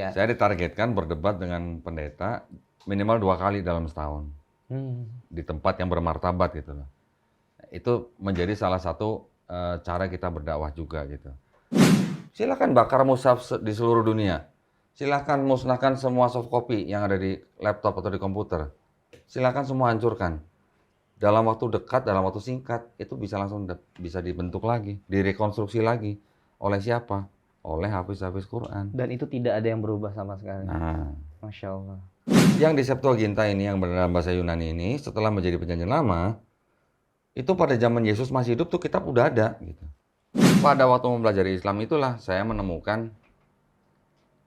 ya. Saya ditargetkan berdebat dengan pendeta minimal 2 kali dalam setahun. Di tempat yang bermartabat gitu loh. Itu menjadi salah satu cara kita berdakwah juga gitu. Silakan bakar mushaf di seluruh dunia. Silakan musnahkan semua soft copy yang ada di laptop atau di komputer. Silakan semua hancurkan. Dalam waktu dekat, dalam waktu singkat, itu bisa langsung bisa dibentuk lagi, direkonstruksi lagi. Oleh siapa? Oleh hafiz-hafiz Quran. Dan itu tidak ada yang berubah sama sekali. Nah, Masya Allah. yang di Septuaginta ini, yang dalam bahasa Yunani ini, setelah menjadi perjanjian lama, itu pada zaman Yesus masih hidup tuh kitab udah ada gitu. Pada waktu mempelajari Islam itulah saya menemukan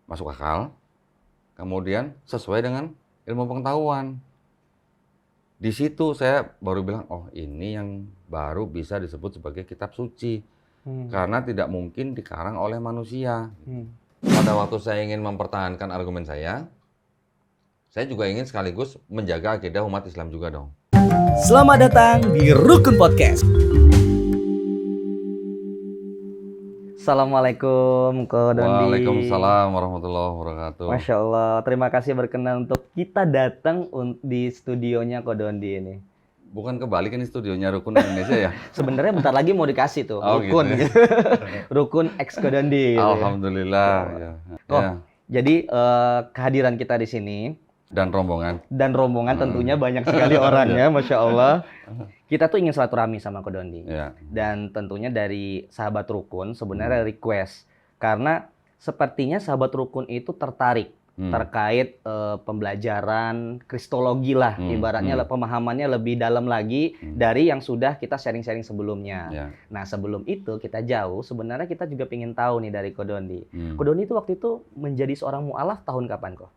masuk akal, kemudian sesuai dengan ilmu pengetahuan. Di situ saya baru bilang, oh ini yang baru bisa disebut sebagai kitab suci. Karena tidak mungkin dikarang oleh manusia. Pada waktu saya ingin mempertahankan argumen saya juga ingin sekaligus menjaga akidah umat Islam juga dong. Selamat datang di Rukun Podcast. Assalamualaikum Ko Dondi. Waalaikumsalam warahmatullahi wabarakatuh. Masya Allah, terima kasih berkenan untuk kita datang di studionya Ko Dondi ini. Bukan kebalik ini studionya Rukun Indonesia ya? Sebenarnya bentar lagi mau dikasih tuh, Oh, Rukun. gitu. Rukun X Ko Dondi. Gitu. Alhamdulillah. Ya. Oh, Ya. jadi kehadiran kita di sini Dan rombongan. tentunya banyak sekali orangnya, Masya Allah. Kita tuh ingin silaturahmi sama Ko Dondi. Ya. Dan tentunya dari sahabat Rukun sebenarnya request. Karena sepertinya sahabat Rukun itu tertarik terkait pembelajaran kristologi lah. Ibaratnya pemahamannya lebih dalam lagi dari yang sudah kita sharing-sharing sebelumnya. Ya. Nah sebelum itu kita jauh, sebenarnya kita juga ingin tahu nih dari Ko Dondi. Ko Dondi itu waktu itu menjadi seorang mu'alaf tahun kapan kok?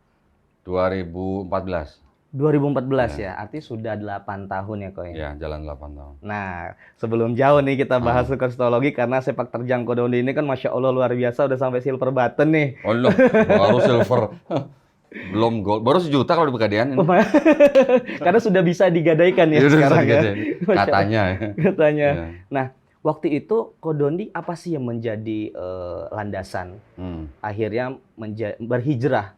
2014. 2014 ya, artinya sudah 8 tahun ya Ko ya? Ya, jalan 8 tahun. Nah, sebelum jauh nih kita bahas kristologi karena sepak terjang Ko Dondi ini kan Masya Allah luar biasa, udah sampai silver button nih. Allah, baru silver. Belum gold. Baru 1 juta kalau di Pegadaian ini. Karena sudah bisa digadaikan ya Iya, udah sekarang bisa ya. digadaikan. Katanya. Katanya. Ya. Nah, waktu itu Ko Dondi apa sih yang menjadi landasan akhirnya berhijrah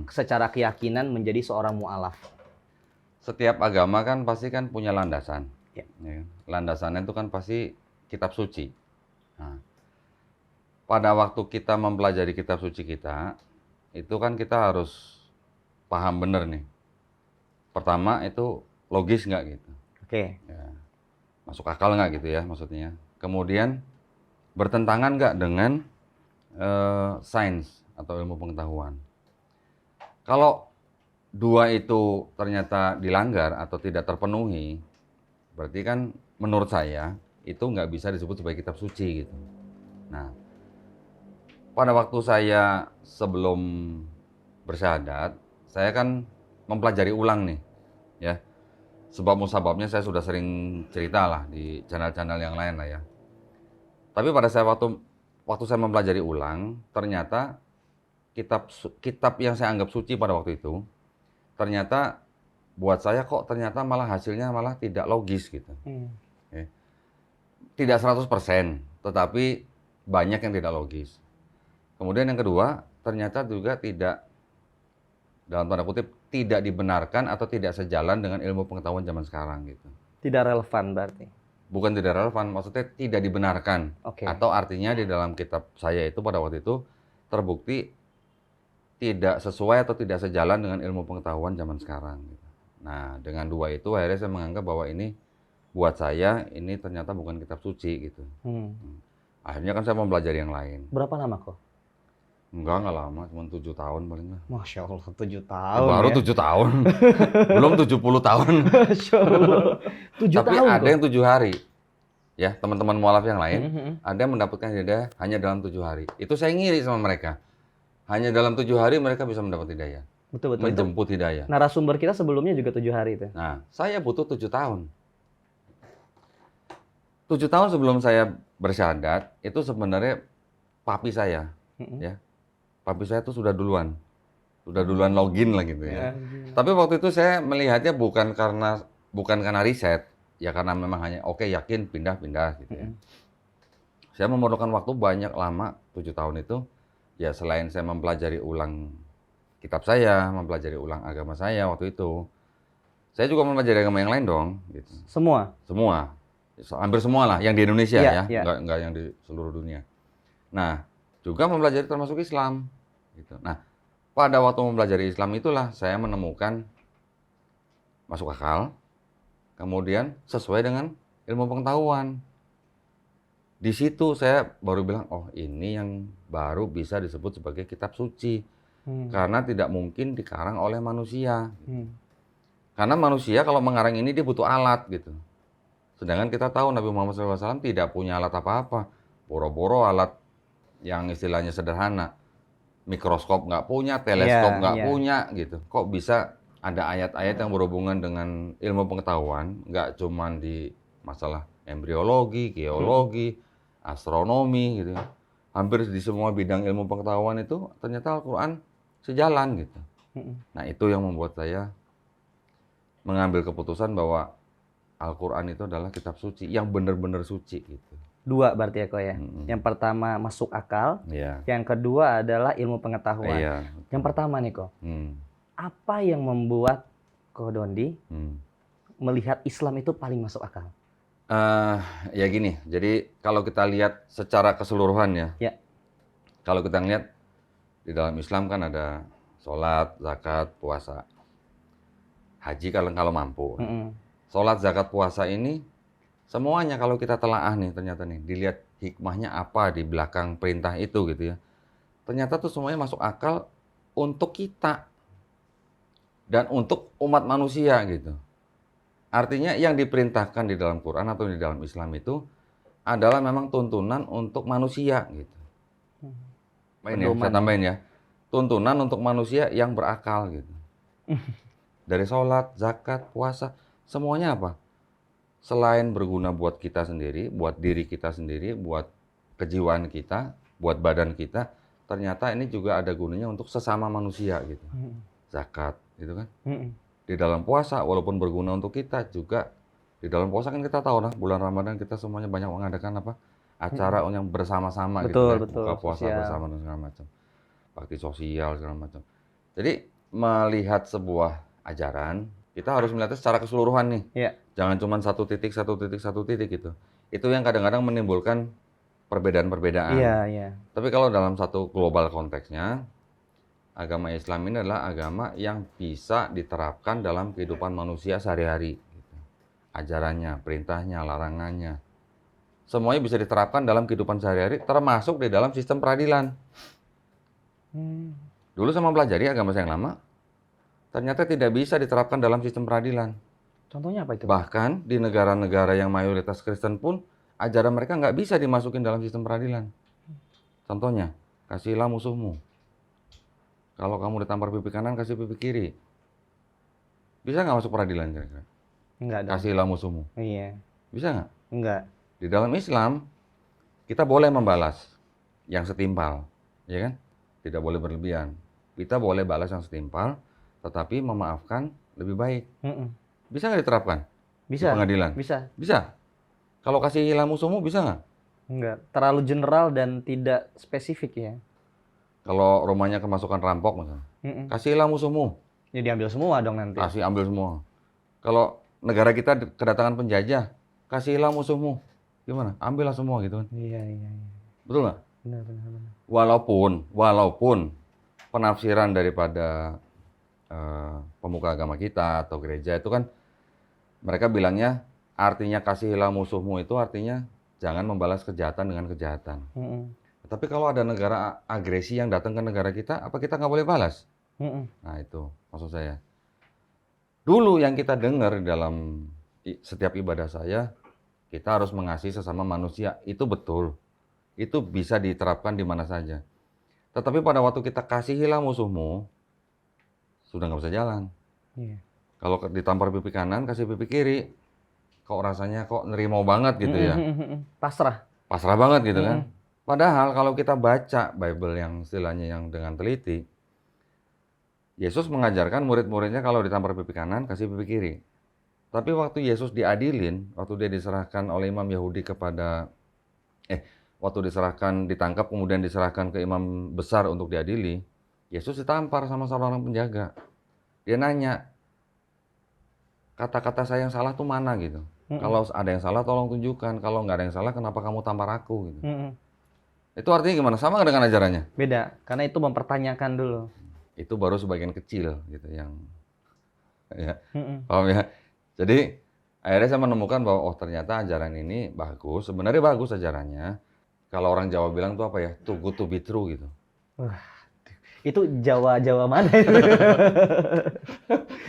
secara keyakinan menjadi seorang mu'alaf? Setiap agama kan pasti kan punya landasan. Ya. Ya kan? Landasannya itu kan pasti kitab suci. Nah, pada waktu kita mempelajari kitab suci kita, itu kan kita harus paham bener nih. Pertama itu logis nggak gitu. Oke. Ya. Masuk akal nggak gitu ya maksudnya. Kemudian bertentangan nggak dengan sains atau ilmu pengetahuan. Kalau 2 itu ternyata dilanggar atau tidak terpenuhi, berarti kan menurut saya itu nggak bisa disebut sebagai kitab suci gitu. Nah, pada waktu saya sebelum bersyahadat, saya kan mempelajari ulang nih, ya. Sebab musababnya saya sudah sering cerita lah di channel-channel yang lain lah ya. Tapi pada saya waktu saya mempelajari ulang, ternyata kitab yang saya anggap suci pada waktu itu, ternyata buat saya kok ternyata malah hasilnya malah tidak logis gitu. Ya. Tidak 100%, tetapi banyak yang tidak logis. Kemudian yang kedua, ternyata juga tidak, dalam tanda kutip, tidak dibenarkan atau tidak sejalan dengan ilmu pengetahuan zaman sekarang gitu. Tidak relevan berarti? Bukan tidak relevan, maksudnya tidak dibenarkan. Oke. Atau artinya di dalam kitab saya itu pada waktu itu terbukti tidak sesuai atau tidak sejalan dengan ilmu pengetahuan zaman sekarang. Nah, dengan 2 itu akhirnya saya menganggap bahwa ini buat saya ini ternyata bukan kitab suci gitu. Akhirnya kan saya mau belajar yang lain. Berapa lama kok? Enggak lama, cuma 7 tahun paling lah. Masya Allah, 7 tahun Baru ya? 7 tahun, belum 70 tahun. Masya Allah, 7 Tapi tahun ada kok? yang 7 hari. Ya, teman-teman mualaf yang lain, ada yang mendapatkan hidayah hanya dalam 7 hari. Itu saya ngiri sama mereka. Hanya dalam 7 hari mereka bisa mendapat hidayah. Betul-betul. Menjemput hidayah. Narasumber kita sebelumnya juga 7 hari itu. Nah, saya butuh 7 tahun. 7 tahun sebelum saya bersyahadat, itu sebenarnya papi saya. Ya. Papi saya itu sudah duluan login lah gitu ya. Tapi waktu itu saya melihatnya bukan karena riset, ya karena memang hanya yakin pindah-pindah gitu ya. Saya memerlukan waktu banyak lama, 7 tahun itu, ya selain saya mempelajari ulang kitab saya, mempelajari ulang agama saya waktu itu. Saya juga mempelajari agama yang lain dong, gitu. Semua. Semua, hampir semua lah, yang di Indonesia Iya, ya, iya. nggak yang di seluruh dunia. Nah, juga mempelajari termasuk Islam, gitu. Nah, pada waktu mempelajari Islam itulah saya menemukan masuk akal, kemudian sesuai dengan ilmu pengetahuan. Di situ saya baru bilang, oh ini yang baru bisa disebut sebagai kitab suci. Karena tidak mungkin dikarang oleh manusia. Karena manusia kalau mengarang ini dia butuh alat gitu. Sedangkan kita tahu Nabi Muhammad SAW tidak punya alat apa-apa. Boro-boro alat yang istilahnya sederhana. Mikroskop nggak punya, teleskop nggak punya gitu. Kok bisa ada ayat-ayat yang berhubungan dengan ilmu pengetahuan, nggak cuman di masalah embriologi, geologi, astronomi gitu. Hampir di semua bidang ilmu pengetahuan itu ternyata Al-Quran sejalan gitu. Nah itu yang membuat saya mengambil keputusan bahwa Al-Quran itu adalah kitab suci yang benar-benar suci gitu. 2 berarti ya Ko ya. Yang pertama masuk akal, yang kedua adalah ilmu pengetahuan. Yang pertama nih Ko, apa yang membuat Ko Dondi melihat Islam itu paling masuk akal? Ya gini, jadi kalau kita lihat secara keseluruhan ya, kalau kita lihat di dalam Islam kan ada sholat, zakat, puasa, haji kalau mampu. Sholat, zakat, puasa ini semuanya kalau kita telaah nih ternyata nih, dilihat hikmahnya apa di belakang perintah itu gitu ya. Ternyata tuh semuanya masuk akal untuk kita dan untuk umat manusia gitu. Artinya yang diperintahkan di dalam Quran atau di dalam Islam itu adalah memang tuntunan untuk manusia gitu. Saya tambahin ya, tuntunan untuk manusia yang berakal gitu. Dari sholat, zakat, puasa, semuanya apa? Selain berguna buat kita sendiri, buat diri kita sendiri, buat kejiwaan kita, buat badan kita, ternyata ini juga ada gunanya untuk sesama manusia gitu. Zakat, gitu kan? Di dalam puasa, walaupun berguna untuk kita juga, di dalam puasa kan kita tahu lah, bulan Ramadan kita semuanya banyak mengadakan apa? Acara yang bersama-sama gitu ya. Buka puasa bersama dan segala macam. Bakti sosial segala macam. Jadi melihat sebuah ajaran, kita harus melihatnya secara keseluruhan nih. Jangan cuma satu titik gitu. Itu yang kadang-kadang menimbulkan perbedaan-perbedaan. Tapi kalau dalam satu global konteksnya, agama Islam ini adalah agama yang bisa diterapkan dalam kehidupan manusia sehari-hari. Ajarannya, perintahnya, larangannya. Semuanya bisa diterapkan dalam kehidupan sehari-hari, termasuk di dalam sistem peradilan. Dulu sama pelajari agama saya yang lama, ternyata tidak bisa diterapkan dalam sistem peradilan. Contohnya apa itu? Bahkan di negara-negara yang mayoritas Kristen pun, ajaran mereka nggak bisa dimasukin dalam sistem peradilan. Contohnya, kasihilah musuhmu. Kalau kamu ditampar pipi kanan, kasih pipi kiri. Bisa nggak masuk peradilan kira-kira? Enggak dong. Kasihilah musuhmu. Iya. Bisa nggak? Enggak. Di dalam Islam, kita boleh membalas yang setimpal. Ya kan? Tidak boleh berlebihan. Kita boleh balas yang setimpal, tetapi memaafkan lebih baik. Bisa nggak diterapkan? Bisa. Di pengadilan? Bisa. Bisa. Kalau kasihilah musuhmu, bisa nggak? Enggak. Terlalu general dan tidak spesifik ya. Kalau rumahnya kemasukan rampok misalnya, kasihilah musuhmu. Ya diambil semua dong nanti. Kasih ambil semua. Kalau negara kita kedatangan penjajah, kasihilah musuhmu. Gimana? Ambillah semua gitu kan. Iya. Betul nggak? Benar. Walaupun penafsiran daripada pemuka agama kita atau gereja itu kan mereka bilangnya artinya kasihilah musuhmu itu artinya jangan membalas kejahatan dengan kejahatan. Tapi kalau ada negara agresi yang datang ke negara kita, apa kita nggak boleh balas? Nah itu maksud saya. Dulu yang kita dengar dalam setiap ibadah saya, kita harus mengasihi sesama manusia. Itu betul. Itu bisa diterapkan di mana saja. Tetapi pada waktu kita kasihilah musuhmu, sudah nggak bisa jalan. Kalau ditampar pipi kanan, kasih pipi kiri. Kok rasanya kok nerimau banget gitu ya. Pasrah banget gitu kan. Padahal kalau kita baca Bible yang istilahnya yang dengan teliti, Yesus mengajarkan murid-muridnya kalau ditampar pipi kanan, kasih pipi kiri. Tapi waktu Yesus diadilin, waktu dia diserahkan oleh imam Yahudi waktu ditangkap kemudian diserahkan ke imam besar untuk diadili, Yesus ditampar sama seorang penjaga. Dia nanya, kata-kata saya yang salah tuh mana gitu. Kalau ada yang salah tolong tunjukkan. Kalau nggak ada yang salah kenapa kamu tampar aku gitu. Itu artinya gimana? Sama nggak dengan ajarannya? Beda, karena itu mempertanyakan dulu. Itu baru sebagian kecil gitu yang ya. Paham ya? Jadi akhirnya saya menemukan bahwa oh ternyata ajaran ini bagus. Sebenarnya bagus ajarannya. Kalau orang Jawa bilang tuh apa ya? Too good to be true gitu. Wah, itu Jawa mana itu?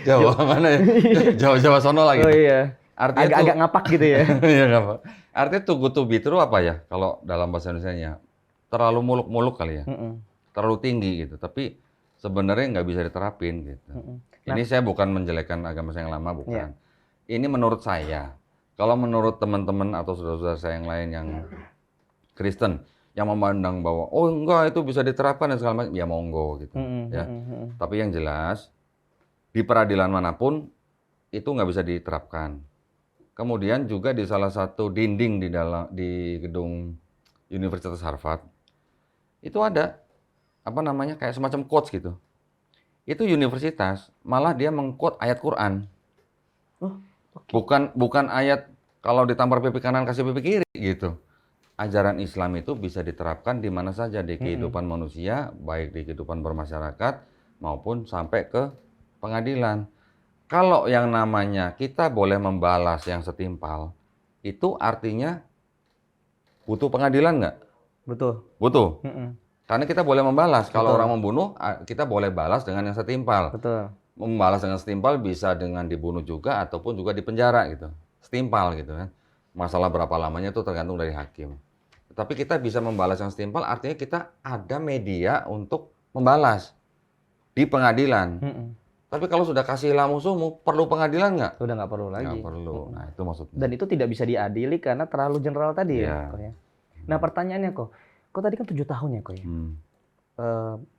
Jawa mana ya? Jawa sono lah gitu. Oh iya. Artinya Agak-agak ngapak gitu ya. Iya nggak apa. Artinya too good to be true apa ya? Kalau dalam bahasa Indonesianya terlalu muluk-muluk kali ya. Terlalu tinggi gitu. Tapi sebenarnya nggak bisa diterapin gitu. Ini saya bukan menjelekkan agama saya yang lama, bukan. Ini menurut saya. Kalau menurut teman-teman atau saudara-saudara saya yang lain yang Kristen yang memandang bahwa oh enggak itu bisa diterapkan dan segala macam, ya monggo gitu. Ya. Tapi yang jelas di peradilan manapun itu nggak bisa diterapkan. Kemudian juga di salah satu dinding di gedung Universitas Harvard itu ada apa namanya kayak semacam quotes gitu. Itu universitas malah dia meng-quote ayat Quran. Bukan ayat kalau ditampar pipi kanan kasih pipi kiri gitu. Ajaran Islam itu bisa diterapkan di mana saja di kehidupan manusia, baik di kehidupan bermasyarakat maupun sampai ke pengadilan. Kalau yang namanya kita boleh membalas yang setimpal, itu artinya butuh pengadilan nggak? Betul. Butuh. Karena kita boleh membalas. Kalau orang membunuh, kita boleh balas dengan yang setimpal. Betul. Membalas dengan setimpal bisa dengan dibunuh juga ataupun juga dipenjara gitu. Setimpal gitu kan. Masalah berapa lamanya itu tergantung dari hakim. Tapi kita bisa membalas yang setimpal artinya kita ada media untuk membalas di pengadilan. Tapi kalau sudah kasih musuhmu, perlu pengadilan nggak? Udah nggak perlu lagi. Nggak perlu. Nah itu maksudnya. Dan itu tidak bisa diadili karena terlalu general tadi ya. Ko, ya. Nah pertanyaannya kok tadi kan 7 tahun ya kok ya.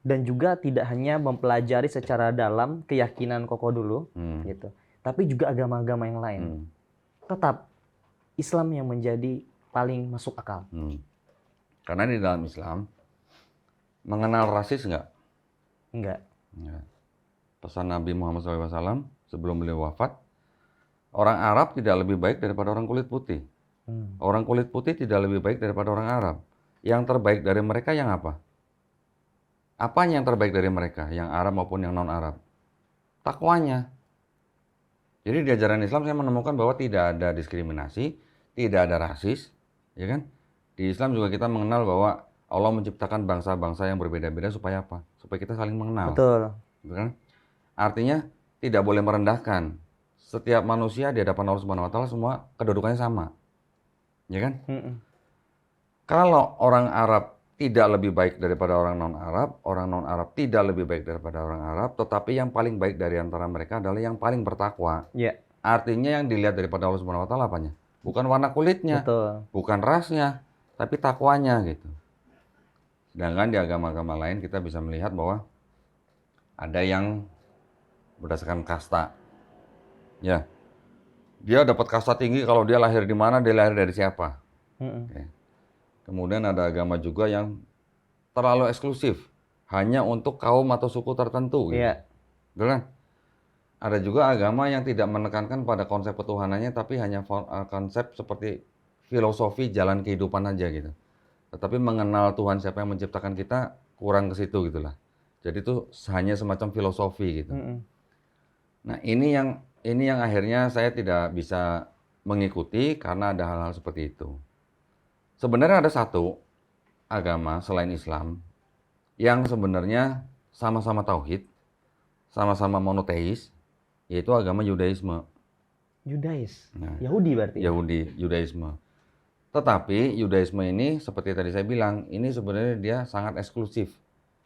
Dan juga tidak hanya mempelajari secara dalam keyakinan Koko dulu, gitu. Tapi juga agama-agama yang lain. Tetap Islam yang menjadi paling masuk akal. Karena di dalam Islam mengenal rasis nggak? Enggak. Pesan Nabi Muhammad SAW sebelum beliau wafat, orang Arab tidak lebih baik daripada orang kulit putih. Orang kulit putih tidak lebih baik daripada orang Arab. Yang terbaik dari mereka yang apa? Apanya yang terbaik dari mereka? Yang Arab maupun yang non-Arab? Takwanya. Jadi di ajaran Islam saya menemukan bahwa tidak ada diskriminasi, tidak ada rasis, ya kan? Di Islam juga kita mengenal bahwa Allah menciptakan bangsa-bangsa yang berbeda-beda supaya apa? Supaya kita saling mengenal. Betul. Gitu kan? Artinya tidak boleh merendahkan. Setiap manusia di hadapan Allah Subhanahu wa taala semua kedudukannya sama. Ya kan? Kalau orang Arab tidak lebih baik daripada orang non-Arab tidak lebih baik daripada orang Arab, tetapi yang paling baik dari antara mereka adalah yang paling bertakwa. Artinya yang dilihat daripada Allah Subhanahu wa taala apanya? Bukan warna kulitnya, bukan rasnya, tapi takwanya gitu. Sedangkan di agama-agama lain kita bisa melihat bahwa ada yang berdasarkan kasta. Ya. Dia dapat kasta tinggi kalau dia lahir di mana, dia lahir dari siapa. Kemudian ada agama juga yang terlalu eksklusif, hanya untuk kaum atau suku tertentu. Gitu. Betul kan? Ada juga agama yang tidak menekankan pada konsep ketuhanannya, tapi hanya konsep seperti filosofi jalan kehidupan aja gitu. Tetapi mengenal Tuhan siapa yang menciptakan kita kurang ke situ gitulah. Jadi itu hanya semacam filosofi gitu. Nah ini yang akhirnya saya tidak bisa mengikuti karena ada hal-hal seperti itu. Sebenarnya ada satu agama selain Islam yang sebenarnya sama-sama tauhid, sama-sama monoteis, yaitu agama Yudaisme. Yahudi berarti? Yudaisme. Tetapi Yudaisme ini seperti tadi saya bilang, ini sebenarnya dia sangat eksklusif.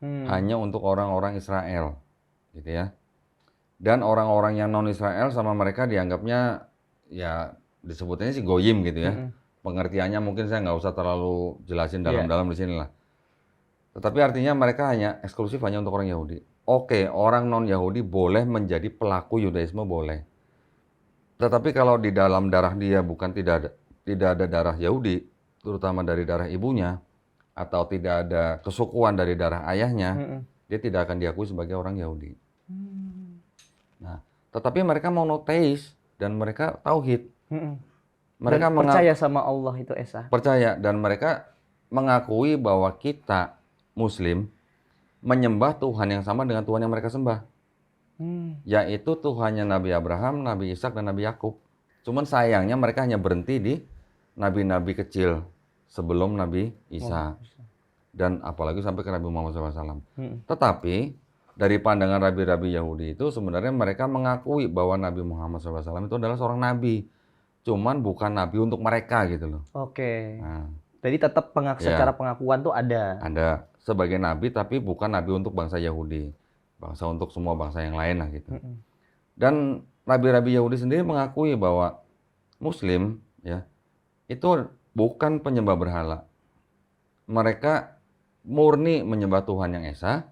Hanya untuk orang-orang Israel. Gitu ya. Dan orang-orang yang non-Israel sama mereka dianggapnya ya disebutnya sih goyim gitu ya. Pengertiannya mungkin saya nggak usah terlalu jelasin dalam-dalam di sini lah. Tetapi artinya mereka hanya eksklusif hanya untuk orang Yahudi. Oke, orang non-Yahudi boleh menjadi pelaku Yudaisme boleh. Tetapi kalau di dalam darah dia tidak ada darah Yahudi, terutama dari darah ibunya, atau tidak ada kesukuan dari darah ayahnya, dia tidak akan diakui sebagai orang Yahudi. Nah, tetapi mereka monoteis dan mereka tauhid. Mereka Dan percaya sama Allah itu Esa. percaya dan mereka mengakui bahwa kita Muslim menyembah Tuhan yang sama dengan Tuhan yang mereka sembah, yaitu Tuhannya Nabi Abraham, Nabi Ishak, dan Nabi Yakub. Cuman sayangnya mereka hanya berhenti di nabi-nabi kecil sebelum Nabi Isa. Dan apalagi sampai ke Nabi Muhammad SAW. Tetapi dari pandangan rabi-rabi Yahudi itu sebenarnya mereka mengakui bahwa Nabi Muhammad SAW itu adalah seorang nabi. Cuman bukan nabi untuk mereka gitu loh. Oke. Nah, Jadi tetap secara pengakuan tuh ada. ada sebagai nabi tapi bukan nabi untuk bangsa Yahudi. Bangsa untuk semua bangsa yang lain lah gitu. Dan rabi-rabi Yahudi sendiri mengakui bahwa Muslim ya itu bukan penyembah berhala. Mereka murni menyembah Tuhan yang esa,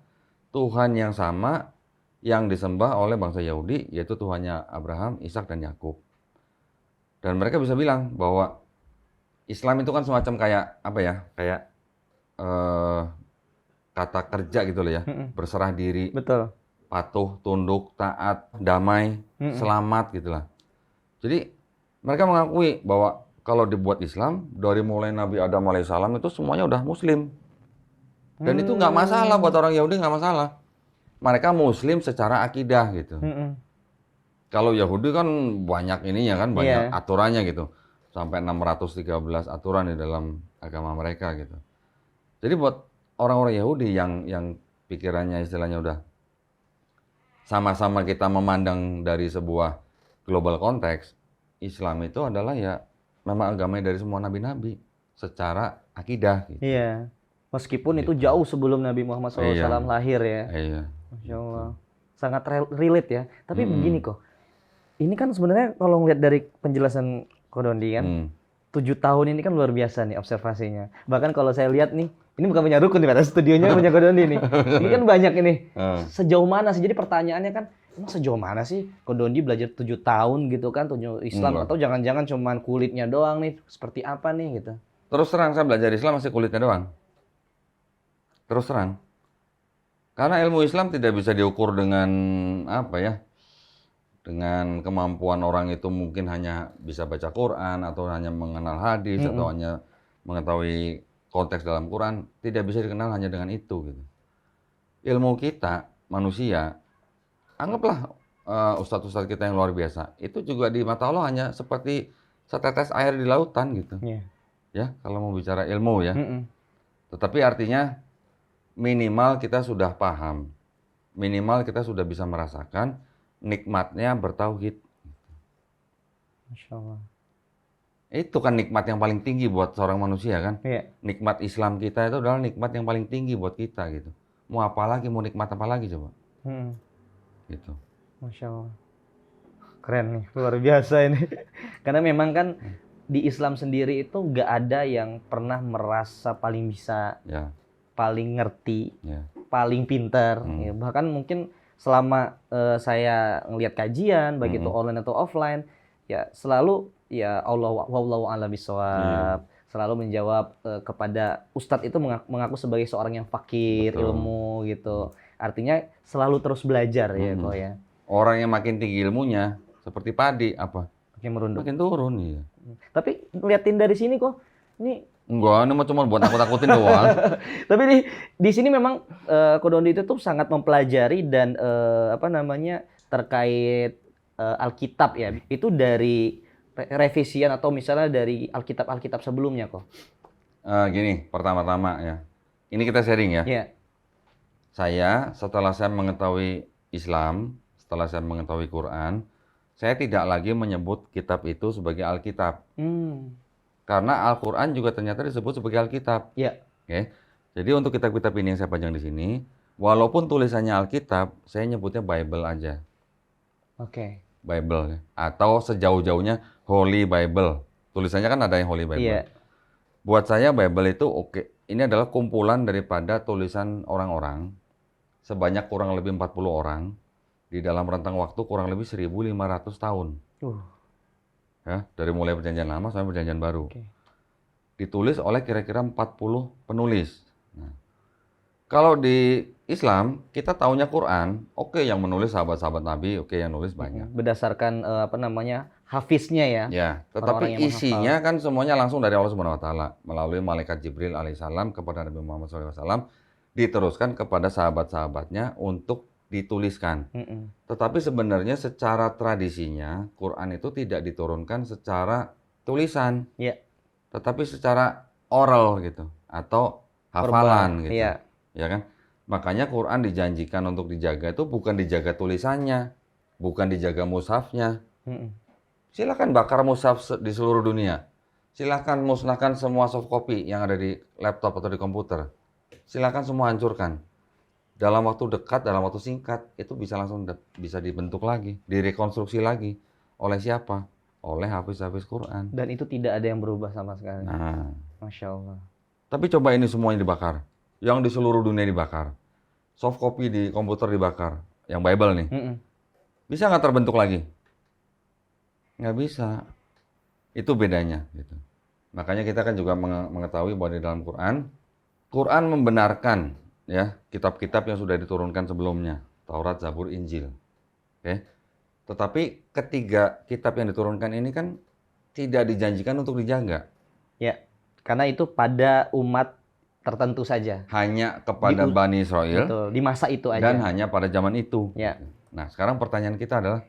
Tuhan yang sama yang disembah oleh bangsa Yahudi, yaitu Tuhannya Abraham, Ishak, dan Yakub. Dan mereka bisa bilang bahwa Islam itu kan semacam kayak apa ya? Kayak kata kerja gitu loh ya, berserah diri, Betul. patuh, tunduk, taat, damai, selamat gitulah. Jadi mereka mengakui bahwa kalau dibuat Islam dari mulai Nabi Adam alaihissalam itu semuanya udah Muslim. Dan itu nggak masalah buat orang Yahudi, nggak masalah. Mereka Muslim secara akidah gitu. Kalau Yahudi kan banyak ininya kan, banyak aturannya gitu. Sampai 613 aturan di dalam agama mereka gitu. Jadi buat orang-orang Yahudi yang pikirannya istilahnya udah sama-sama kita memandang dari sebuah global konteks, Islam itu adalah ya memang agama dari semua nabi-nabi secara akidah gitu. Iya. Meskipun itu jauh sebelum Nabi Muhammad SAW lahir ya. Iya. Masya Allah. Sangat relate ya. Tapi begini kok. Ini kan sebenarnya kalau ngeliat dari penjelasan Kodondi kan, 7 tahun ini kan luar biasa nih observasinya. Bahkan kalau saya lihat nih, ini bukan punya Rukun nih, studionya punya Kodondi nih. Ini kan banyak ini. Sejauh mana sih? Jadi pertanyaannya kan, emang sejauh mana sih Kodondi belajar 7 tahun gitu kan, 7 Islam, atau jangan-jangan cuman kulitnya doang nih, seperti apa nih gitu. Terus terang saya belajar Islam masih kulitnya doang. Terus terang. Karena ilmu Islam tidak bisa diukur dengan apa ya? Dengan kemampuan orang itu mungkin hanya bisa baca Quran atau hanya mengenal hadis atau hanya mengetahui konteks dalam Quran, tidak bisa dikenal hanya dengan itu gitu. Ilmu kita manusia, anggaplah ustadz-ustadz kita yang luar biasa, itu juga di mata Allah hanya seperti setetes air di lautan gitu. Ya, kalau mau bicara ilmu ya. Tetapi artinya minimal kita sudah paham, minimal kita sudah bisa merasakan nikmatnya bertauhid. Masya Allah. Itu kan nikmat yang paling tinggi buat seorang manusia kan. Iya. Nikmat Islam kita itu adalah nikmat yang paling tinggi buat kita gitu. Mau apa lagi, mau nikmat apa lagi coba? Gitu. Masya Allah. Keren nih, luar biasa ini. Karena memang kan di Islam sendiri itu nggak ada yang pernah merasa paling bisa, paling ngerti, paling pintar. Ya, bahkan mungkin selama saya ngelihat kajian, baik itu online atau offline, ya selalu ya wallahu a'lam bishawab, selalu menjawab kepada ustadz itu mengaku sebagai seorang yang fakir ilmu gitu. Artinya selalu terus belajar ya kok ya. Orang yang makin tinggi ilmunya seperti padi apa? Makin merunduk. Makin turun ya. Tapi ngeliatin dari sini kok ini enggak, ini cuma buat takut-takutin doang. Tapi di sini memang Kodondi itu tuh sangat mempelajari dan terkait Alkitab ya. Itu dari revisian atau misalnya dari Alkitab sebelumnya kok. Gini, pertama-tama ya. Ini kita sharing ya. Iya. Saya setelah saya mengetahui Islam, setelah saya mengetahui Quran, saya tidak lagi menyebut kitab itu sebagai Alkitab. Karena Al-Quran juga ternyata disebut sebagai Alkitab. Iya. Oke. Jadi untuk kitab-kitab ini yang saya panjang di sini, walaupun tulisannya Alkitab, saya nyebutnya Bible aja. Oke. Bible ya. Atau sejauh-jauhnya Holy Bible. Tulisannya kan ada yang Holy Bible. Iya. Buat saya Bible itu oke. Ini adalah kumpulan daripada tulisan orang-orang sebanyak kurang lebih 40 orang di dalam rentang waktu kurang lebih 1.500 tahun. Ya, dari mulai perjanjian lama sampai perjanjian baru. Ditulis oleh kira-kira 40 penulis. Nah, Kalau di Islam, kita taunya Quran, oke yang menulis sahabat-sahabat Nabi, oke yang nulis banyak. Berdasarkan hafiznya ya. Ya, Orang-orang tetapi yang isinya kan semuanya langsung dari Allah Subhanahu wa taala melalui malaikat Jibril alaihissalam kepada Nabi Muhammad SAW diteruskan kepada sahabat-sahabatnya untuk dituliskan. Mm-mm. Tetapi sebenarnya secara tradisinya Quran itu tidak diturunkan secara tulisan, Iya. tetapi secara oral gitu atau hafalan gitu. Iya. Ya kan? Makanya Quran dijanjikan untuk dijaga itu bukan dijaga tulisannya, bukan dijaga mushafnya. Mm-mm. Silakan bakar mushaf di seluruh dunia. Silakan musnahkan semua soft copy yang ada di laptop atau di komputer. Silakan semua hancurkan. Dalam waktu dekat, dalam waktu singkat, itu bisa langsung bisa dibentuk lagi, direkonstruksi lagi. Oleh siapa? Oleh hafiz-hafiz Quran. Dan itu tidak ada yang berubah sama sekali. Nah, Masya Allah. tapi coba ini semuanya dibakar. Yang di seluruh dunia dibakar. Soft copy di komputer dibakar. Yang Bible nih. Mm-mm. Bisa nggak terbentuk lagi? Nggak bisa. Itu bedanya. Gitu. Makanya kita kan juga mengetahui bahwa di dalam Quran, Quran membenarkan ya kitab-kitab yang sudah diturunkan sebelumnya. Taurat, Zabur, Injil. Oke. Tetapi ketiga kitab yang diturunkan ini kan tidak dijanjikan untuk dijaga. Ya, karena itu pada umat tertentu saja. Hanya kepada Bani Israel. Betul, di masa itu aja. Dan hanya pada zaman itu. Ya. Nah, sekarang pertanyaan kita adalah,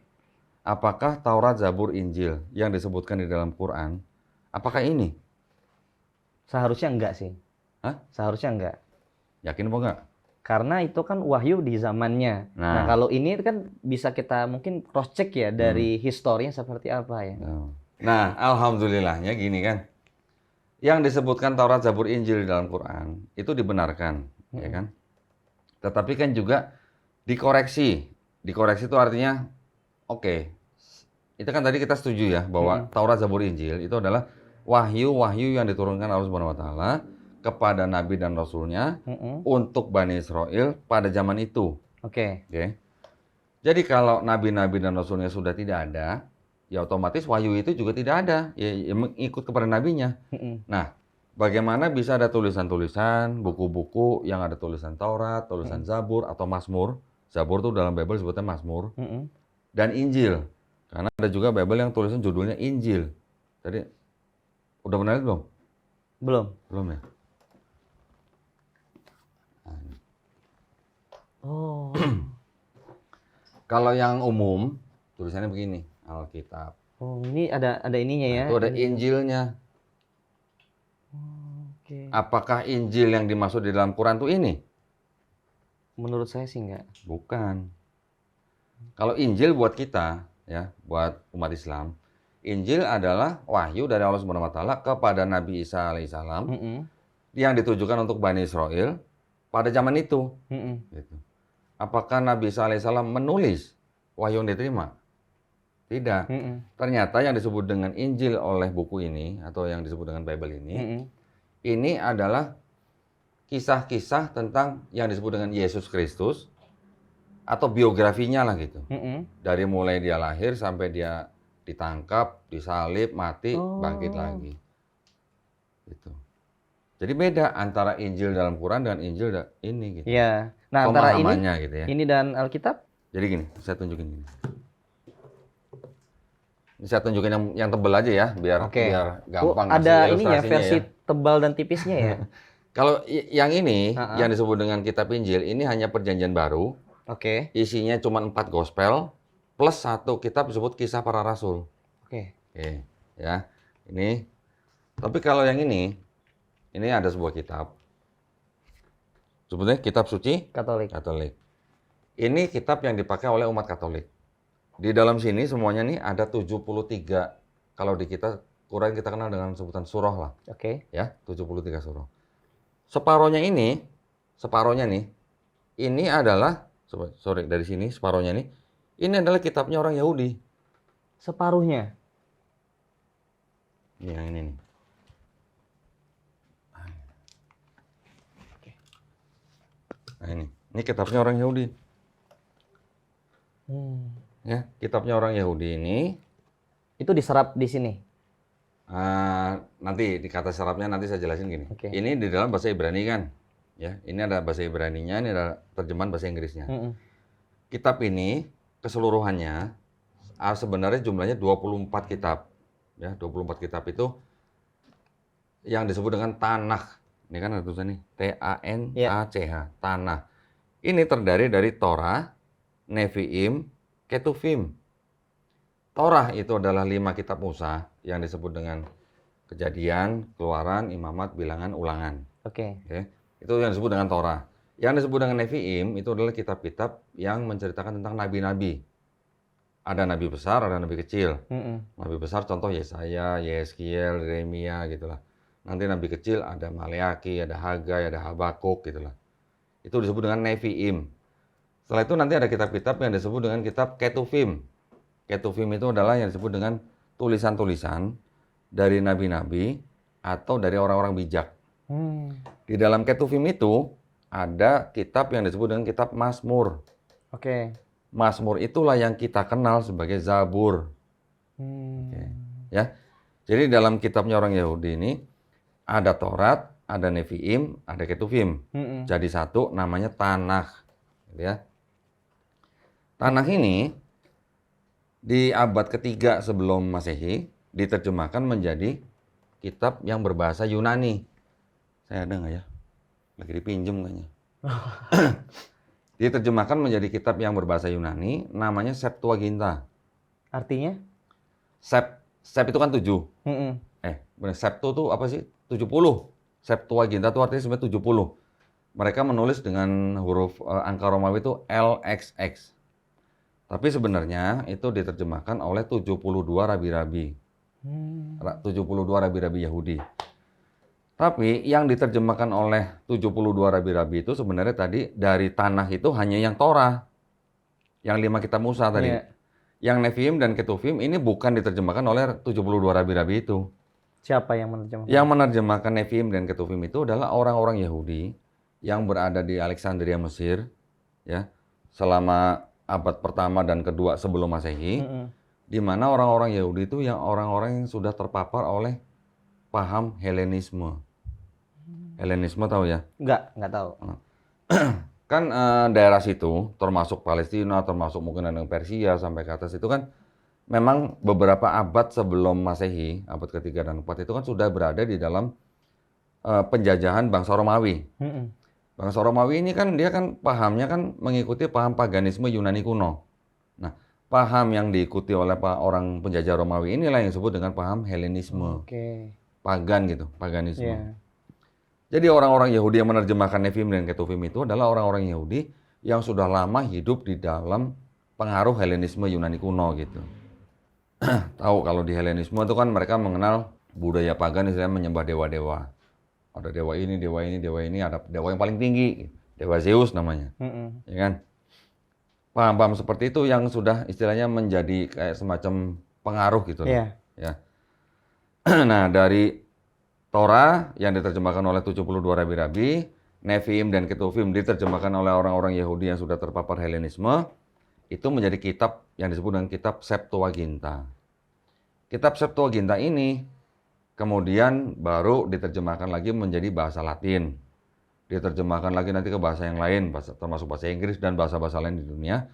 apakah Taurat, Zabur, Injil yang disebutkan di dalam Quran, apakah ini? Seharusnya enggak sih. Hah? Seharusnya enggak. Yakin apa enggak? Karena itu kan wahyu di zamannya. Nah, kalau ini kan bisa kita mungkin cross check ya dari historinya seperti apa ya. Nah, alhamdulillahnya gini kan. Yang disebutkan Taurat, Zabur, Injil di dalam Quran itu dibenarkan, ya kan? Tetapi kan juga dikoreksi. Dikoreksi itu artinya, oke, itu kan tadi kita setuju ya bahwa Taurat, Zabur, Injil itu adalah wahyu-wahyu yang diturunkan Allah Subhanahu Wa Taala kepada Nabi dan Rasulnya untuk Bani Israel pada zaman itu. Oke. Jadi kalau Nabi-Nabi dan Rasulnya sudah tidak ada, ya otomatis wahyu itu juga tidak ada, ya mengikut kepada nabinya. Nah, bagaimana bisa ada tulisan-tulisan, buku-buku yang ada tulisan Taurat, tulisan Zabur atau Mazmur? Zabur itu dalam Bible sebutnya Mazmur. Dan Injil. Karena ada juga Bible yang tulisan judulnya Injil. Tadi udah pernah lihat belum? Belum. Belum ya? Oh. Kalau yang umum tulisannya begini. Alkitab. Oh, ini ada ininya ya. Itu ada Injilnya. Oke. Apakah Injil yang dimaksud di dalam Quran itu ini? Menurut saya sih enggak. Bukan. Kalau Injil buat kita, ya, buat umat Islam, Injil adalah wahyu dari Allah Subhanahu Wa Taala kepada Nabi Isa alaihissalam yang ditujukan untuk Bani Israel pada zaman itu. Gitu. Apakah Nabi Isa alaihissalam menulis wahyu yang diterima? Tidak. Ternyata yang disebut dengan Injil oleh buku ini atau yang disebut dengan Bible ini adalah kisah-kisah tentang yang disebut dengan Yesus Kristus atau biografinya lah gitu. Dari mulai dia lahir sampai dia ditangkap, disalib, mati, bangkit lagi. Gitu. Jadi beda antara Injil dalam Quran dan Injil ini gitu. Iya. Nah, antara gitu ya. ini dan Alkitab? Jadi gini, saya tunjukin gini. Ini saya tunjukin yang tebel aja ya, biar gampang. Ada ininya versi tebal dan tipisnya ya. Kalau yang ini, yang disebut dengan Kitab Injil, ini hanya Perjanjian Baru. Oke. Isinya cuma 4 gospel plus 1 kitab disebut Kisah Para Rasul. Oke. Ya, ini. Tapi kalau yang ini ada sebuah kitab. Sebetulnya Kitab Suci Katolik. Ini kitab yang dipakai oleh umat Katolik. Di dalam sini semuanya nih ada 73. Kalau di kita Quran kita kenal dengan sebutan surah lah. Oke. Ya, 73 surah. Separohnya nih, ini adalah, sorry dari sini separohnya nih, ini adalah kitabnya orang Yahudi. Separuhnya? Ini yang ini nih. Nah ini kitabnya orang Yahudi. Ya, kitabnya orang Yahudi ini. Itu diserap di sini? Nanti di kata serapnya nanti saya jelasin gini. Okay. Ini di dalam bahasa Ibrani kan, Ya, ini ada bahasa Ibraninya, ini ada terjemahan bahasa Inggrisnya. Mm-mm. Kitab ini keseluruhannya sebenarnya jumlahnya 24 kitab. Ya, 24 kitab itu yang disebut dengan Tanakh. Ini kan ada tulisan nih, T-A-N-A-C-H, Tanakh. Ini terdiri dari Torah, Nevi'im, Ketuvim. Torah itu adalah 5 kitab Musa yang disebut dengan Kejadian, Keluaran, Imamat, Bilangan, Ulangan. Oke. Oke. Itu yang disebut dengan Torah. Yang disebut dengan Nevi'im itu adalah kitab-kitab yang menceritakan tentang nabi-nabi. Ada nabi besar, ada nabi kecil. Mm-mm. Nabi besar contoh Yesaya, Yeskiel, Yeremia gitulah. Nanti nabi kecil ada Maleaki, ada Hagai, ada Habakuk gitulah. Itu disebut dengan Nevi'im. Setelah itu nanti ada kitab-kitab yang disebut dengan kitab Ketuvim. Ketuvim itu adalah yang disebut dengan tulisan-tulisan dari nabi-nabi atau dari orang-orang bijak. Di dalam Ketuvim itu ada kitab yang disebut dengan kitab Mazmur. Oke. Mazmur itulah yang kita kenal sebagai Zabur. Oke. Ya. Jadi dalam kitabnya orang Yahudi ini ada Taurat, ada Nevi'im, ada Ketuvim. Mm-mm. Jadi satu namanya Tanakh. Gitu ya. Tanakh ini di abad ketiga sebelum Masehi diterjemahkan menjadi kitab yang berbahasa Yunani. Saya ada nggak ya? Lagi dipinjem kayaknya. Diterjemahkan menjadi kitab yang berbahasa Yunani, namanya Septuaginta. Artinya? Sep itu kan 7. Mm-mm. Benar, Septu itu apa sih? 70. Septuaginta itu artinya sebenarnya 70. Mereka menulis dengan huruf angka Romawi itu LXX. Tapi sebenarnya itu diterjemahkan oleh 72 rabi-rabi. 72 rabi-rabi Yahudi. Tapi yang diterjemahkan oleh 72 rabi-rabi itu sebenarnya tadi dari Tanakh itu hanya yang Torah. Yang 5 kitab Musa tadi. Iya. Yang Nevi'im dan Ketuvim ini bukan diterjemahkan oleh 72 rabi-rabi itu. Siapa yang menerjemahkan? Yang menerjemahkan Nevi'im dan Ketuvim itu adalah orang-orang Yahudi yang berada di Alexandria, Mesir, ya, selama abad pertama dan kedua sebelum Masehi, di mana orang-orang Yahudi itu yang orang-orang yang sudah terpapar oleh paham Helenisme. Helenisme tahu ya? Nggak tahu. Kan daerah situ, termasuk Palestina, termasuk mungkin ada Persia sampai ke atas itu kan memang beberapa abad sebelum Masehi, abad ketiga dan keempat itu kan sudah berada di dalam penjajahan bangsa Romawi. Mm-mm. Bangsa Romawi ini kan dia kan pahamnya kan mengikuti paham paganisme Yunani kuno. Nah, paham yang diikuti oleh orang penjajah Romawi inilah yang disebut dengan paham Helenisme. Oke. Pagan gitu, paganisme. Iya. Jadi orang-orang Yahudi yang menerjemahkan Nevi'im dan Ketuvim itu adalah orang-orang Yahudi yang sudah lama hidup di dalam pengaruh Helenisme Yunani kuno gitu. Tahu kalau di Helenisme itu kan mereka mengenal budaya pagan istilahnya menyembah dewa-dewa. Ada dewa ini, ada dewa yang paling tinggi, dewa Zeus namanya. Mm-mm. Ya kan? Paham-paham seperti itu yang sudah istilahnya menjadi kayak semacam pengaruh gitu loh. Iya. Ya. Nah, dari Torah yang diterjemahkan oleh 72 rabi-rabi, Nevi'im dan Ketuvim diterjemahkan oleh orang-orang Yahudi yang sudah terpapar Helenisme, itu menjadi kitab yang disebut dengan kitab Septuaginta. Kitab Septuaginta ini kemudian baru diterjemahkan lagi menjadi bahasa Latin. Diterjemahkan lagi nanti ke bahasa yang lain, termasuk bahasa Inggris dan bahasa-bahasa lain di dunia.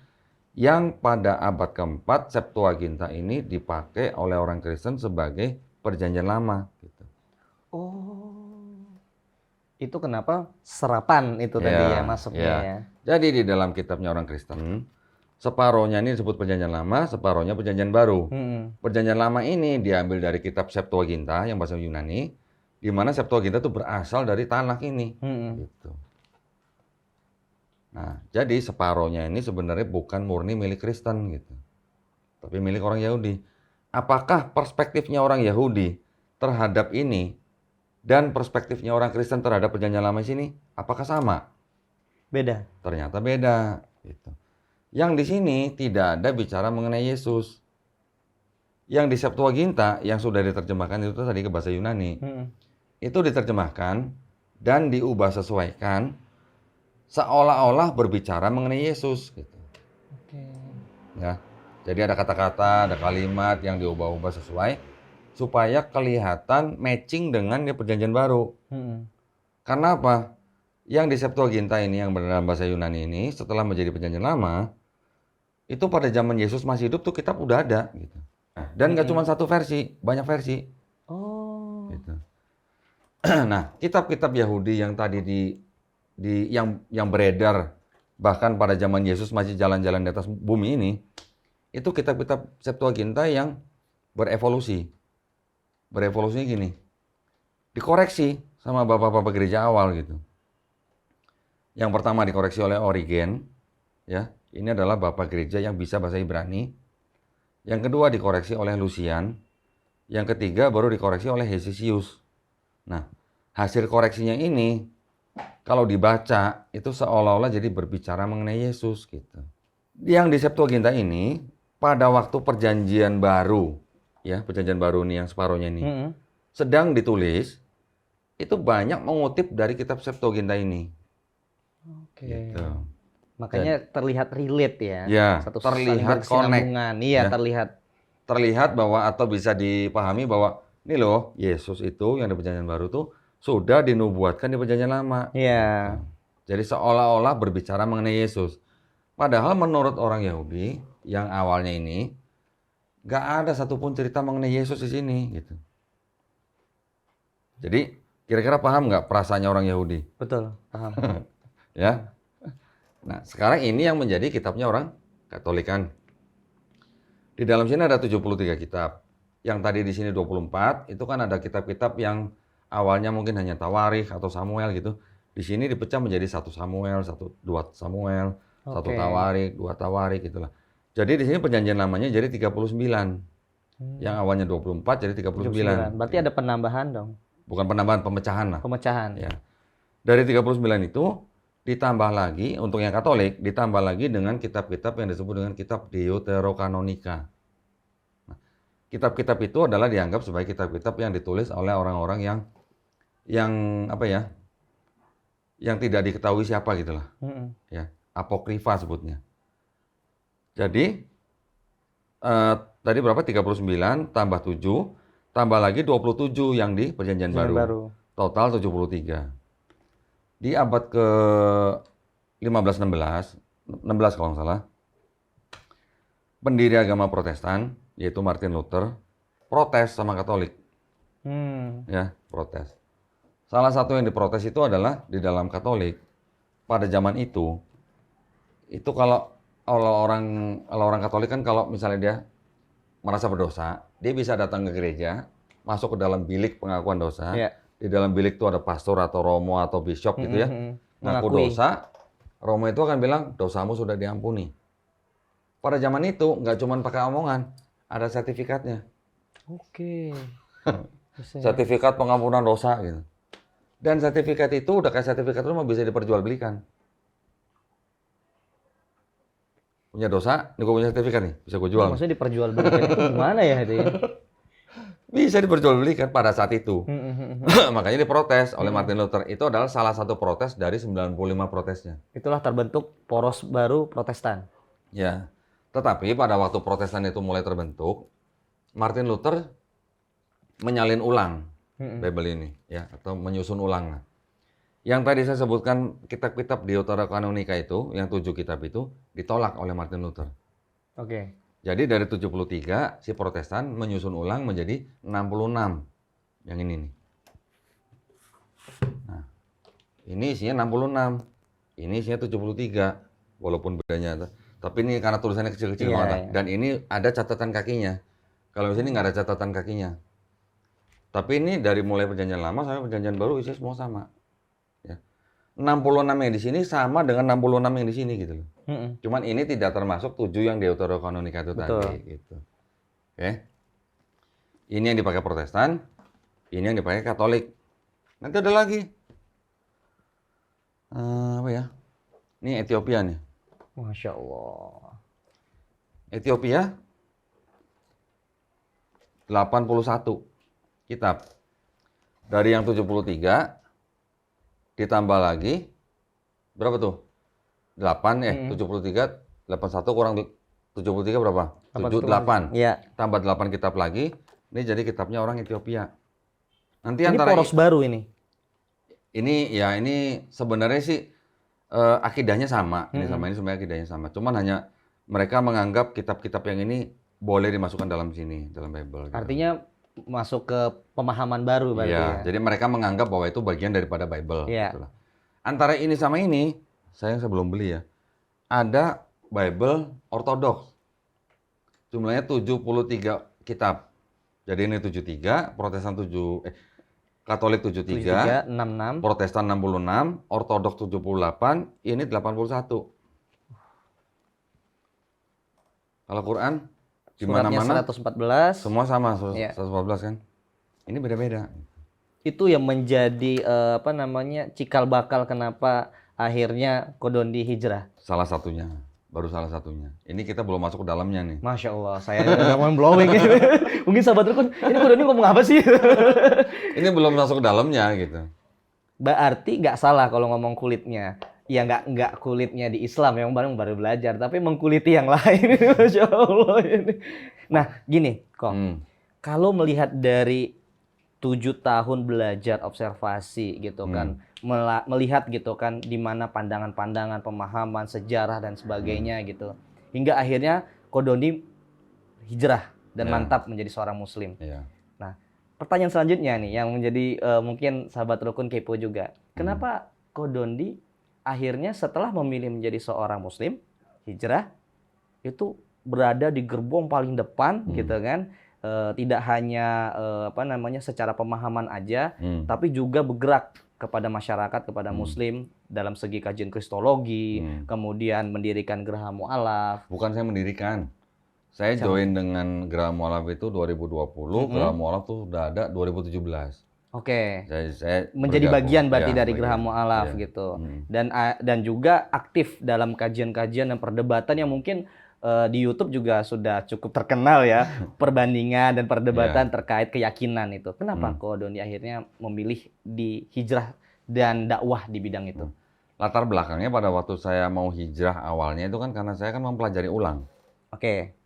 Yang pada abad keempat Septuaginta ini dipakai oleh orang Kristen sebagai perjanjian lama. Gitu. Oh. Itu kenapa serapan itu tadi ya masuknya ya. Jadi di dalam kitabnya orang Kristen, separohnya ini disebut perjanjian lama, separohnya perjanjian baru. Perjanjian lama ini diambil dari kitab Septuaginta yang bahasa Yunani, di mana Septuaginta itu berasal dari Tanakh ini. Gitu. Nah, jadi separohnya ini sebenarnya bukan murni milik Kristen gitu, tapi milik orang Yahudi. Apakah perspektifnya orang Yahudi terhadap ini dan perspektifnya orang Kristen terhadap perjanjian lama di sini, apakah sama? Beda. Ternyata beda. Gitu. Yang di sini tidak ada bicara mengenai Yesus. Yang di Septuaginta yang sudah diterjemahkan itu tadi ke bahasa Yunani, itu diterjemahkan dan diubah sesuaikan seolah-olah berbicara mengenai Yesus. Gitu. Ya, jadi ada kata-kata, ada kalimat yang diubah-ubah sesuai supaya kelihatan matching dengan perjanjian baru. Karena apa? Yang di Septuaginta ini yang dalam bahasa Yunani ini setelah menjadi perjanjian lama, itu pada zaman Yesus masih hidup tuh kitab udah ada gitu. Dan nggak cuma satu versi, banyak versi Oh. gitu. Nah, kitab-kitab Yahudi yang tadi yang beredar bahkan pada zaman Yesus masih jalan-jalan di atas bumi ini, itu kitab-kitab Septuaginta yang berevolusi. Berevolusinya gini, dikoreksi sama bapak-bapak gereja awal gitu. Yang pertama dikoreksi oleh Origen, ya, ini adalah bapak gereja yang bisa bahasa Ibrani. Yang kedua dikoreksi oleh Lucian. Yang ketiga baru dikoreksi oleh Hesisius. Nah, hasil koreksinya ini kalau dibaca itu seolah-olah jadi berbicara mengenai Yesus gitu. Yang di Septuaginta ini pada waktu perjanjian baru, ya perjanjian baru nih yang separuhnya ini sedang ditulis, itu banyak mengutip dari kitab Septuaginta ini. Oke. Gitu. Makanya terlihat relate ya. Ya, Satu terlihat berkesinambungan. Iya, Ya. terlihat. Terlihat bahwa atau bisa dipahami bahwa ini loh Yesus itu yang di perjanjian baru tuh sudah dinubuatkan di perjanjian lama. Iya. Gitu. Jadi seolah-olah berbicara mengenai Yesus. Padahal menurut orang Yahudi yang awalnya ini nggak ada satupun cerita mengenai Yesus di sini gitu. Jadi kira-kira paham nggak perasaannya orang Yahudi? Betul, paham. Ya. Nah, sekarang ini yang menjadi kitabnya orang Katolik kan. Di dalam sini ada 73 kitab. Yang tadi di sini 24, itu kan ada kitab-kitab yang awalnya mungkin hanya Tawarikh atau Samuel gitu. Di sini dipecah menjadi 1 Samuel, 2 Samuel, 1 Tawarikh, 2 Tawarikh gitulah. Jadi di sini perjanjian lamanya jadi 39. Yang awalnya 24 jadi 39. Berarti ada penambahan dong. Bukan penambahan, pemecahan lah. Pemecahan. Ya. Dari 39 itu ditambah lagi untuk yang Katolik, ditambah lagi dengan kitab-kitab yang disebut dengan kitab Deuterokanonika. Nah, kitab-kitab itu adalah dianggap sebagai kitab-kitab yang ditulis oleh orang-orang yang apa ya? Yang tidak diketahui siapa gitulah. Ya, apokrifa sebutnya. Jadi tadi berapa? 39 tambah 7 tambah lagi 27 yang di perjanjian baru. Total 73. Di abad ke 15-16 kalau nggak salah, pendiri agama Protestan, yaitu Martin Luther, protes sama Katolik. Ya, protes. Salah satu yang diprotes itu adalah di dalam Katolik, pada zaman itu kalau orang Katolik kan kalau misalnya dia merasa berdosa, dia bisa datang ke gereja, masuk ke dalam bilik pengakuan dosa. Yeah. Di dalam bilik itu ada pastor atau romo atau bishop gitu ya. Ngaku dosa, romo itu akan bilang dosamu sudah diampuni. Pada zaman itu nggak cuma pakai omongan, ada sertifikatnya. Oke. Sertifikat pengampunan dosa gitu. Dan sertifikat itu udah kayak sertifikat rumah bisa diperjualbelikan. Punya dosa, ini gue punya sertifikat nih, bisa gue jual. Maksudnya diperjualbelikan itu gimana ya itu ya? Bisa diperjualbelikan pada saat itu. Makanya diprotes oleh Martin Luther. Itu adalah salah satu protes dari 95 protesnya. Itulah terbentuk poros baru Protestan. Ya. Tetapi pada waktu Protestan itu mulai terbentuk, Martin Luther menyalin ulang Bible ini, ya, atau menyusun ulang. Yang tadi saya sebutkan kitab-kitab Deuterokanonika itu, yang 7 kitab itu ditolak oleh Martin Luther. Oke. Jadi dari 73 si Protestan menyusun ulang menjadi 66. Yang ini nih. Nah, ini isinya 66. Ini isinya 73. Walaupun bedanya. Tapi ini karena tulisannya kecil-kecil banget. Iya. Dan ini ada catatan kakinya. Kalau di sini nggak ada catatan kakinya. Tapi ini dari mulai perjanjian lama sampai perjanjian baru isinya semua sama. Ya. 66 yang di sini sama dengan 66 yang di sini gitu loh. Cuman ini tidak termasuk 7 yang Deuterokanonika itu tadi gitu. Oke. Ini yang dipakai Protestan, ini yang dipakai Katolik. Nanti ada lagi. Apa ya? Ini Ethiopia nih. Masya Allah. Ethiopia 81 kitab. Dari yang 73 ditambah lagi berapa tuh? 8 73 81 kurang 73 berapa? 78. Iya. Tambah 8 kitab lagi. Ini jadi kitabnya orang Ethiopia. Nanti Ini antara poros baru ini. Ini sebenarnya sih akidahnya sama. Ini sama ini sebenarnya akidahnya sama. Cuman hanya mereka menganggap kitab-kitab yang ini boleh dimasukkan dalam sini, dalam Bible. Gitu. Artinya masuk ke pemahaman baru berarti Iya, ya. jadi mereka menganggap bahwa itu bagian daripada Bible. Iya. Gitu lah. Antara ini sama ini, saya belum beli ya. Ada Bible ortodoks. Jumlahnya 73 kitab. Jadi ini 73, Katolik 73, 73, 66. Protestan 66, Ortodoks 78, ini 81. Kalau Quran di Suratnya mana-mana 114. semua sama, Iya. 114 kan. Ini beda-beda. Itu yang menjadi cikal bakal kenapa akhirnya Kodondi hijrah. Salah satunya, baru salah satunya. Ini kita belum masuk ke dalamnya nih. Masya Allah, saya udah blowing. Mungkin sahabat Rukun, ini Kodondi ngomong apa sih? Ini belum masuk ke dalamnya gitu. Berarti nggak salah kalau ngomong kulitnya. Ya nggak kulitnya di Islam, yang baru belajar, tapi mengkuliti yang lain. Masya Allah ini. Nah, gini, kok. Kalau melihat dari 7 tahun belajar observasi gitu kan, melihat gitu kan di mana pandangan-pandangan, pemahaman, sejarah dan sebagainya gitu. Hingga akhirnya Kodondi hijrah dan mantap menjadi seorang muslim. Iya. Nah, pertanyaan selanjutnya nih yang menjadi mungkin sahabat Rukun kepo juga. Kenapa Kodondi akhirnya setelah memilih menjadi seorang muslim, hijrah itu berada di gerbong paling depan gitu kan? Tidak hanya secara pemahaman aja, tapi juga bergerak kepada masyarakat, kepada muslim dalam segi kajian kristologi, kemudian mendirikan Geraha Mu'alaf. Bukan saya mendirikan. Saya join dengan Geraha Mu'alaf itu 2020, Geraha Mu'alaf tuh udah ada 2017. Oke. Saya Menjadi bergabung. bagian berarti Ya, dari Geraha bagian. Mu'alaf Ya. gitu. Dan juga aktif dalam kajian-kajian dan perdebatan yang mungkin di YouTube juga sudah cukup terkenal ya, perbandingan dan perdebatan terkait keyakinan itu. Kenapa Kodondi akhirnya memilih di hijrah dan dakwah di bidang itu? Latar belakangnya pada waktu saya mau hijrah awalnya itu kan karena saya kan mempelajari ulang. Oke.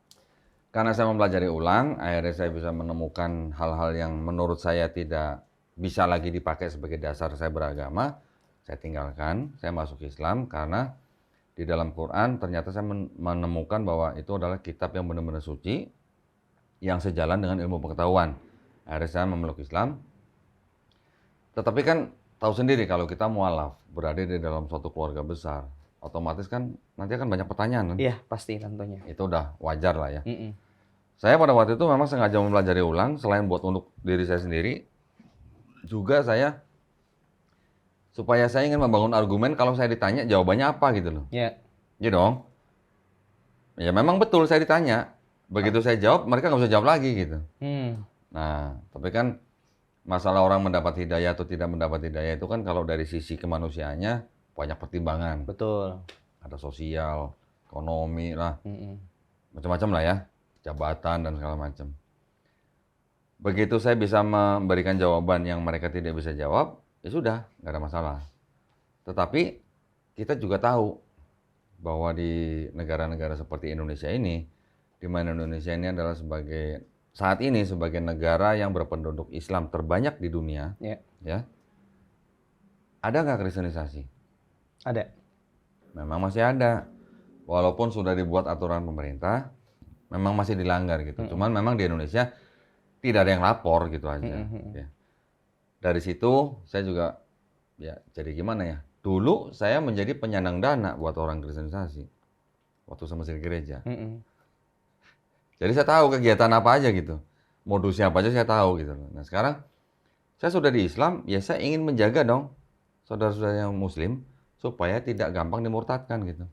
Karena saya mempelajari ulang, akhirnya saya bisa menemukan hal-hal yang menurut saya tidak bisa lagi dipakai sebagai dasar saya beragama. Saya tinggalkan, saya masuk Islam karena di dalam Quran ternyata saya menemukan bahwa itu adalah kitab yang benar-benar suci, yang sejalan dengan ilmu pengetahuan. Akhirnya saya memeluk Islam. Tetapi kan tahu sendiri kalau kita mualaf, berada di dalam suatu keluarga besar, otomatis kan nanti akan banyak pertanyaan kan? Iya, pasti tentunya. Itu udah wajar lah ya. Saya pada waktu itu memang sengaja mempelajari ulang, selain buat untuk diri saya sendiri, juga saya supaya saya ingin membangun argumen kalau saya ditanya jawabannya apa gitu loh. Iya. Iya dong. Ya memang betul saya ditanya. Begitu saya jawab, mereka nggak bisa jawab lagi gitu. Nah, tapi kan masalah orang mendapat hidayah atau tidak mendapat hidayah itu kan kalau dari sisi kemanusiaannya banyak pertimbangan. Betul. Ada sosial, ekonomi lah, macam-macam lah ya, jabatan dan segala macam. Begitu saya bisa memberikan jawaban yang mereka tidak bisa jawab, ya sudah, nggak ada masalah. Tetapi kita juga tahu bahwa di negara-negara seperti Indonesia ini, di mana Indonesia ini adalah saat ini sebagai negara yang berpenduduk Islam terbanyak di dunia, ya, ada nggak kristenisasi? Ada. Memang masih ada. Walaupun sudah dibuat aturan pemerintah, memang masih dilanggar gitu. Cuman memang di Indonesia tidak ada yang lapor gitu aja. Ya. Dari situ saya juga ya jadi gimana ya? Dulu saya menjadi penyandang dana buat orang kristenisasi waktu saya masih di gereja. Jadi saya tahu kegiatan apa aja gitu, modusnya apa aja saya tahu gitu. Nah sekarang saya sudah di Islam, ya saya ingin menjaga dong saudara-saudara yang Muslim supaya tidak gampang dimurtadkan gitu.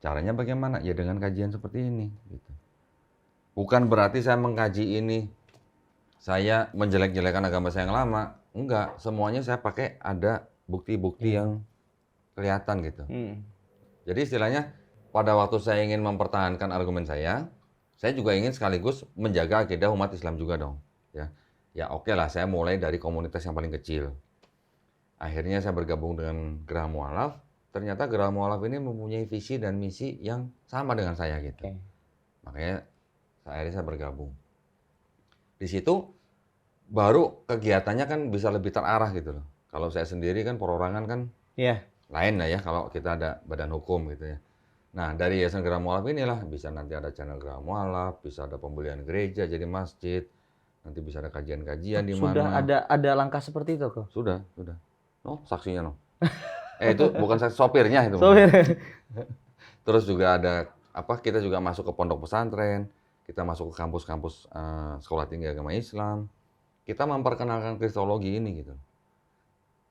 Caranya bagaimana? Ya dengan kajian seperti ini. Gitu. Bukan berarti saya mengkaji ini saya menjelek-jelekan agama saya yang lama. Enggak, semuanya saya pakai ada bukti-bukti yang kelihatan gitu. Jadi istilahnya pada waktu saya ingin mempertahankan argumen saya juga ingin sekaligus menjaga akidah umat Islam juga dong. Ya oke lah, saya mulai dari komunitas yang paling kecil. Akhirnya saya bergabung dengan Geraha Mu'alaf. Ternyata Geraha Mu'alaf ini mempunyai visi dan misi yang sama dengan saya gitu. Makanya akhirnya saya bergabung. Di situ baru kegiatannya kan bisa lebih terarah gitu loh. Kalau saya sendiri kan perorangan kan Iya. lain lah ya kalau kita ada badan hukum gitu ya. Nah, dari Yayasan Gerak Mualaf inilah bisa nanti ada channel Gerak Mualaf, bisa ada pembelian gereja jadi masjid, nanti bisa ada kajian-kajian di Sudah mana. ada langkah seperti itu kok. Sudah. Oh, saksinya no. Itu bukan saksi, sopirnya itu. So, Terus juga ada apa? Kita juga masuk ke pondok pesantren, kita masuk ke kampus-kampus sekolah tinggi agama Islam. Kita memperkenalkan kristologi ini gitu.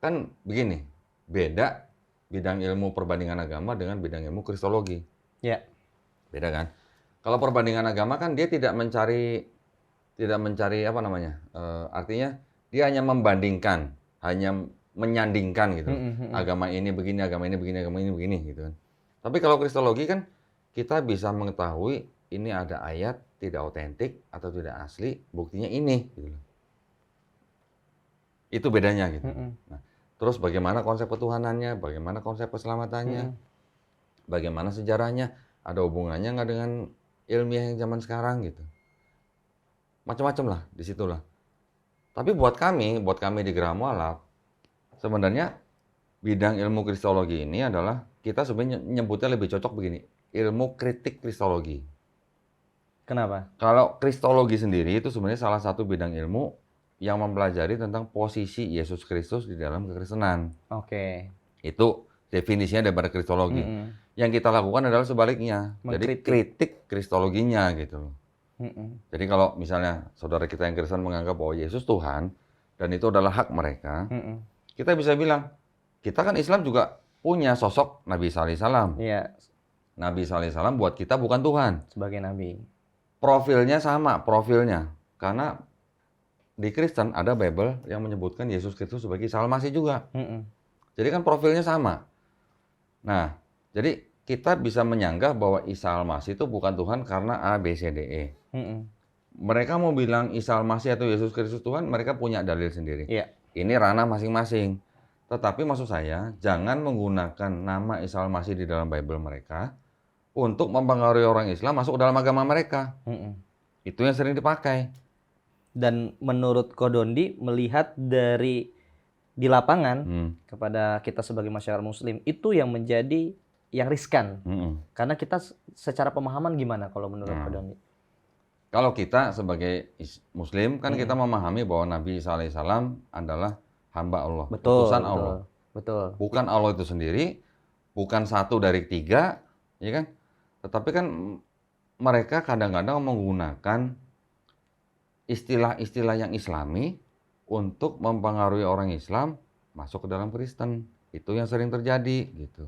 Kan begini, beda bidang ilmu perbandingan agama dengan bidang ilmu kristologi. ya. Beda kan? Kalau perbandingan agama kan dia tidak mencari apa namanya? Artinya dia hanya membandingkan, hanya menyandingkan gitu. Agama ini begini, agama ini begini, agama ini begini gitu kan. Tapi kalau kristologi kan kita bisa mengetahui ini ada ayat tidak otentik atau tidak asli, buktinya ini gitu. Itu bedanya gitu. Nah, terus bagaimana konsep ketuhanannya, bagaimana konsep keselamatannya, bagaimana sejarahnya, ada hubungannya nggak dengan ilmiah yang zaman sekarang gitu. Macam-macam lah di situlah. Tapi buat kami di Gerak Mualaf, sebenarnya bidang ilmu kristologi ini adalah kita sebenarnya nyebutnya lebih cocok begini, ilmu kritik kristologi. Kenapa? Kalau kristologi sendiri itu sebenarnya salah satu bidang ilmu yang mempelajari tentang posisi Yesus Kristus di dalam kekristenan. Oke. Itu definisinya daripada kristologi. Yang kita lakukan adalah sebaliknya. Jadi kritik kristologinya gitu loh. Jadi kalau misalnya saudara kita yang Kristen menganggap bahwa Yesus Tuhan dan itu adalah hak mereka, kita bisa bilang, kita kan Islam juga punya sosok Nabi Isa alaihissalam. Iya. Nabi Isa alaihissalam buat kita bukan Tuhan. Sebagai nabi. Profilnya sama, karena di Kristen ada Bible yang menyebutkan Yesus Kristus sebagai Isa al-Masih juga. Jadi kan profilnya sama. Nah, jadi kita bisa menyanggah bahwa Isa al-Masih itu bukan Tuhan karena A, B, C, D, E. Mereka mau bilang Isa al-Masih atau Yesus Kristus Tuhan, mereka punya dalil sendiri. Iya. Ini ranah masing-masing. Tetapi maksud saya, jangan menggunakan nama Isa al-Masih di dalam Bible mereka untuk mempengaruhi orang Islam masuk ke dalam agama mereka. Itu yang sering dipakai. Dan menurut Kodondi melihat di lapangan kepada kita sebagai masyarakat muslim itu yang menjadi yang riskan. Karena kita secara pemahaman gimana kalau menurut Kodondi? Kalau kita sebagai muslim kan kita memahami bahwa Nabi Isa alaihissalam adalah hamba Allah, utusan Allah. Betul. Bukan Allah itu sendiri, bukan satu dari tiga, ya kan? Tetapi kan mereka kadang-kadang menggunakan istilah-istilah yang Islami untuk mempengaruhi orang Islam masuk ke dalam Kristen. Itu yang sering terjadi gitu.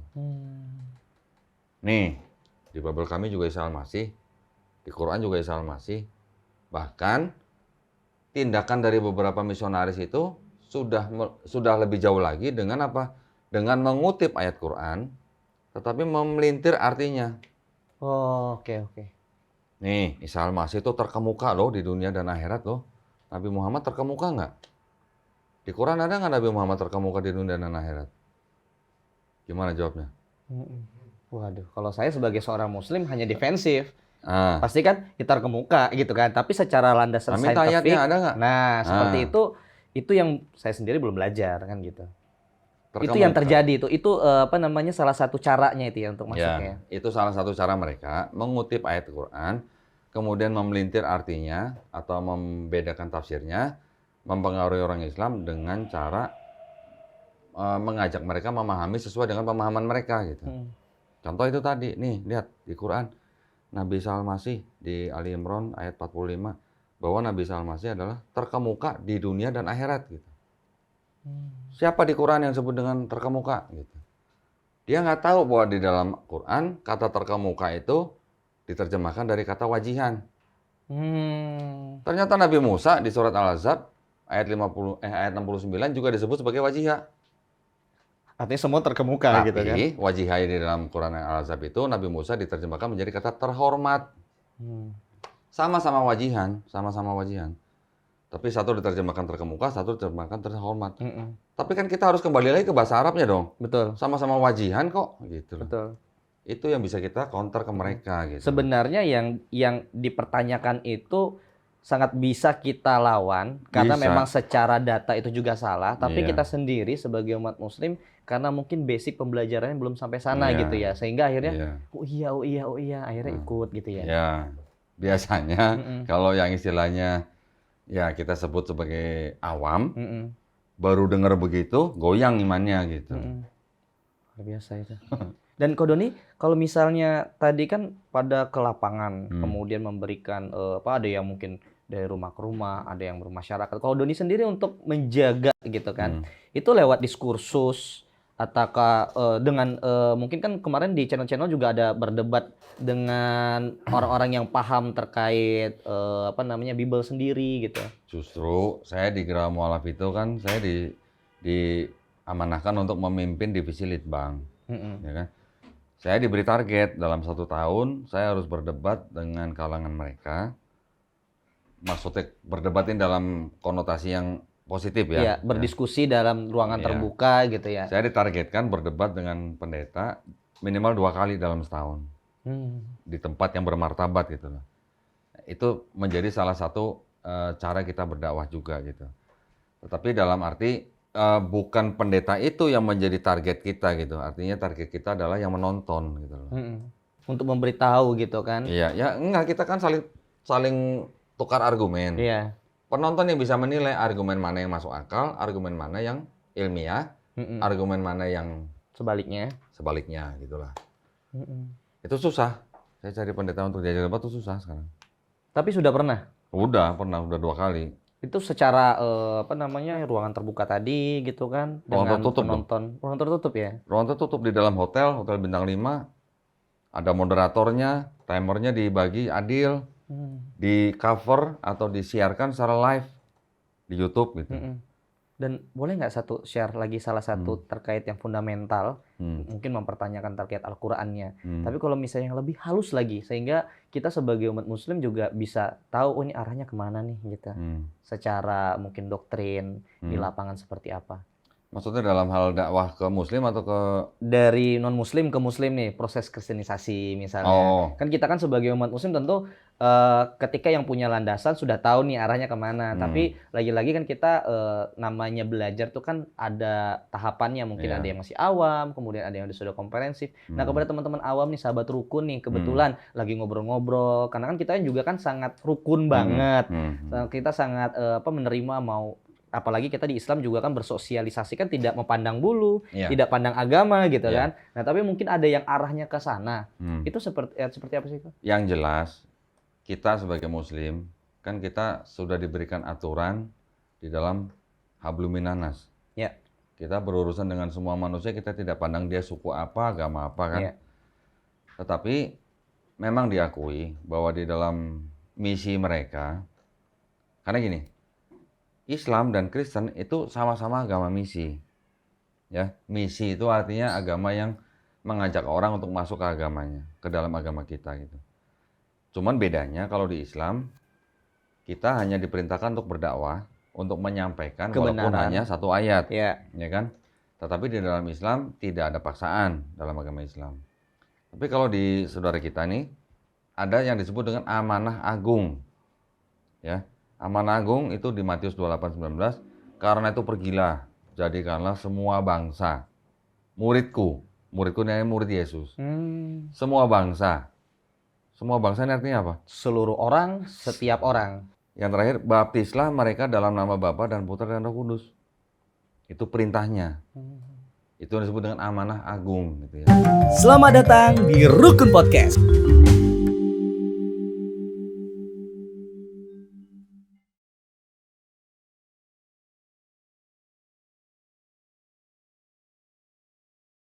Nih, di Bible kami juga Isa al-Masih, di Quran juga Isa al-Masih. Bahkan tindakan dari beberapa misionaris itu sudah lebih jauh lagi dengan apa? Dengan mengutip ayat Quran, tetapi memelintir artinya. Oh, oke. Nih, Isa al-Masih itu terkemuka loh di dunia dan akhirat loh. Nabi Muhammad terkemuka nggak? Di Quran ada nggak Nabi Muhammad terkemuka di dunia dan akhirat? Gimana jawabnya? Waduh, kalau saya sebagai seorang muslim hanya defensif. Ah. Pasti kan terkemuka gitu kan. Tapi secara landasan Minta saintifik, ayatnya ada nggak? nah seperti itu yang saya sendiri belum belajar kan gitu. Itu Terkemuka. yang terjadi itu apa namanya salah satu caranya itu ya untuk masuknya. Ya, itu salah satu cara mereka mengutip ayat Quran, kemudian memelintir artinya atau membedakan tafsirnya, mempengaruhi orang Islam dengan cara mengajak mereka memahami sesuai dengan pemahaman mereka gitu. Contoh itu tadi, nih lihat di Quran, Nabi Isa al-Masih di Ali Imran ayat 45 bahwa Nabi Isa al-Masih adalah terkemuka di dunia dan akhirat gitu. Siapa di Quran yang sebut dengan terkemuka gitu? Dia nggak tahu bahwa di dalam Quran kata terkemuka itu diterjemahkan dari kata wajihan. Ternyata Nabi Musa di surat Al-Ahzab ayat 69 juga disebut sebagai wajihah. Artinya semua terkemuka Tapi gitu kan. wajihah di dalam Quran Al-Ahzab itu Nabi Musa diterjemahkan menjadi kata terhormat. Sama-sama wajihan. Tapi satu diterjemahkan terkemuka, satu diterjemahkan terhormat. Tapi kan kita harus kembali lagi ke bahasa Arabnya dong. Betul. Sama-sama wajihan kok, gitu loh. Betul. Itu yang bisa kita counter ke mereka gitu. Sebenarnya yang dipertanyakan itu sangat bisa kita lawan karena Bisa. memang secara data itu juga salah, tapi Iya. kita sendiri sebagai umat muslim karena mungkin basic pembelajarannya belum sampai sana Iya. gitu ya. Sehingga akhirnya Iya. oh iya akhirnya ikut gitu ya. Ya, biasanya Mm-mm. kalau yang istilahnya ya kita sebut sebagai awam, Mm-mm. baru dengar begitu, goyang imannya gitu. Mm-mm. Luar biasa itu. Dan Ko Doni, kalau misalnya tadi kan pada ke lapangan, kemudian memberikan ada yang mungkin dari rumah ke rumah, ada yang bermasyarakat. Kalau Doni sendiri untuk menjaga gitu kan, itu lewat diskursus ataukah dengan mungkin kan kemarin di channel-channel juga ada berdebat dengan orang-orang yang paham terkait Bible sendiri gitu. Justru saya di Geraha Mualaf itu kan saya diamanahkan untuk memimpin divisi Litbang, ya kan? Saya diberi target dalam 1 tahun saya harus berdebat dengan kalangan mereka. Maksudnya berdebatin dalam konotasi yang positif ya. Iya, berdiskusi dalam ruangan Iya. terbuka gitu ya. Saya ditargetkan berdebat dengan pendeta minimal 2 kali dalam setahun di tempat yang bermartabat gitu loh. Itu menjadi salah satu cara kita berdakwah juga gitu. Tetapi dalam arti bukan pendeta itu yang menjadi target kita gitu. Artinya target kita adalah yang menonton gitu loh. Untuk memberitahu gitu kan. Iya, ya enggak, kita kan saling tukar argumen. Iya. Penonton yang bisa menilai argumen mana yang masuk akal, argumen mana yang ilmiah, argumen mana yang Sebaliknya. gitulah. Itu susah. Saya cari pendeta untuk diajak debat itu susah sekarang. Tapi sudah pernah. Udah 2 kali. Itu secara ruangan terbuka tadi gitu kan Ruang dengan tertutup penonton. Ruang tertutup ya. Ruang tertutup di dalam hotel bintang 5. Ada moderatornya, timernya dibagi adil, di cover atau disiarkan secara live di YouTube gitu. Dan boleh nggak share lagi salah satu terkait yang fundamental, mungkin mempertanyakan terkait Al-Qur'annya. Tapi kalau misalnya yang lebih halus lagi, sehingga kita sebagai umat muslim juga bisa tahu ini arahnya kemana nih gitu. Secara mungkin doktrin di lapangan seperti apa. Maksudnya dalam hal dakwah ke muslim atau ke dari non muslim ke muslim nih, proses kristenisasi misalnya. Kan kita kan sebagai umat muslim tentu ketika yang punya landasan sudah tahu nih arahnya kemana. Tapi lagi-lagi kan kita namanya belajar tuh kan ada tahapannya, mungkin ada yang masih awam, kemudian ada yang sudah komprehensif. Nah, kepada teman-teman awam nih, sahabat rukun nih, kebetulan lagi ngobrol-ngobrol, karena kan kita juga kan sangat rukun banget. Kita sangat menerima apalagi kita di Islam juga kan bersosialisasi kan tidak memandang bulu, tidak pandang agama gitu kan. Nah, tapi mungkin ada yang arahnya ke sana. Itu seperti apa sih, Pak? Yang jelas kita sebagai muslim kan kita sudah diberikan aturan di dalam hablum minanas. Ya. Kita berurusan dengan semua manusia, kita tidak pandang dia suku apa, agama apa kan. Tetapi memang diakui bahwa di dalam misi mereka, karena gini, Islam dan Kristen itu sama-sama agama misi. Ya, misi itu artinya agama yang mengajak orang untuk masuk ke agamanya, ke dalam agama kita gitu. Cuman bedanya kalau di Islam kita hanya diperintahkan untuk berdakwah, untuk menyampaikan kebenaran, walaupun hanya 1 ayat, ya kan? Tetapi di dalam Islam tidak ada paksaan dalam agama Islam. Tapi kalau di saudara kita nih ada yang disebut dengan amanah agung. Ya. Amanah agung itu di Matius 28:19, karena itu pergilah, jadikanlah semua bangsa muridku ini murid Yesus. Semua bangsa ini artinya apa? Seluruh orang, setiap orang. Yang terakhir, baptislah mereka dalam nama Bapa dan Putra dan Roh Kudus. Itu perintahnya. Itu yang disebut dengan amanah agung gitu ya. Selamat datang di Rukun Podcast.